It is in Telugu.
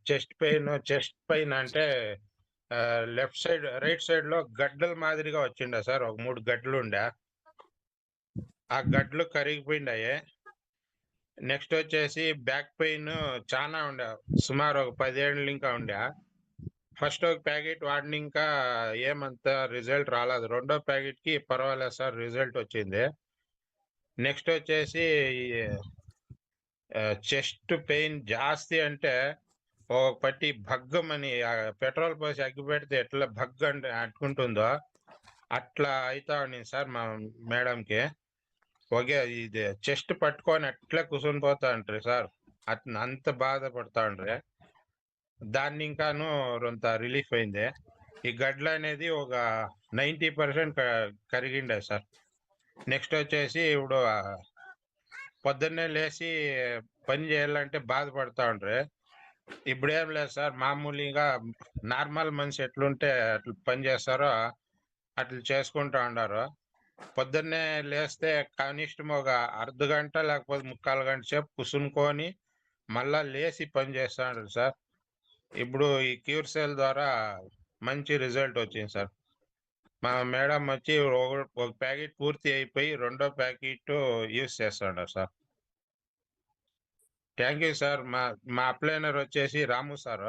చెస్ట్ పెయిన్ అంటే లెఫ్ట్ సైడ్, రైట్ సైడ్ లో గడ్డల మాదిరిగా వచ్చిండే సార్. ఒక 3 గడ్డలు ఉండే. ఆ గడ్డలు కరిగిపోయిండాయి. నెక్స్ట్ వచ్చేసి బ్యాక్ పెయిన్ చాలా ఉండే, సుమారు ఒక 10 ఏళ్ళు ఇంకా ఉండే. ఫస్ట్ ఒక ప్యాకెట్ వాడిని ఇంకా ఏమంత రిజల్ట్ రాలేదు. రెండో ప్యాకెట్ కి పర్వాలేదు సార్, రిజల్ట్ వచ్చింది. నెక్స్ట్ వచ్చేసి చెస్ట్ పెయిన్ జాస్తి అంటే ఒక పట్టి భగ్గమని పెట్రోల్ పోసి అగ్గి పెడితే ఎట్లా భగ్గ అంటే అంటుకుంటుందో అట్లా అవుతా ఉండింది సార్ మా మేడంకి. ఒకే ఇది చెస్ట్ పట్టుకొని అట్లా కూర్చొని పోతా ఉంటారు సార్. అంత బాధపడతా ఉండ్రి. దాన్ని ఇంకాను కొంత రిలీఫ్ అయింది. ఈ గడ్డలు అనేది ఒక 90% కరిగిండే సార్. నెక్స్ట్ వచ్చేసి ఇప్పుడు పొద్దున్నే లేచి పని చేయాలంటే బాధపడతా ఉండ్రి. ఇప్పుడు ఏం లేదు సార్, మామూలుగా నార్మల్ మనిషి ఎట్లుంటే అట్లా పని చేస్తారో అట్లా చేసుకుంటా ఉన్నారు. పొద్దున్నే లేస్తే కనిష్టం ఒక అర్ధ గంట లేకపోతే 3/4 గంట సేపు కుసునుకొని మళ్ళా లేచి పని చేస్తా ఉంటారు సార్. ఇప్పుడు ఈ క్యూర్ సెల్ ద్వారా మంచి రిజల్ట్ వచ్చింది సార్. మా మేడం వచ్చి ఒక ప్యాకెట్ పూర్తి అయిపోయి రెండో ప్యాకెట్ యూస్ చేస్తాడు సార్. Thank you sir. మా అప్లైనర్ వచ్చేసి రాము సార్.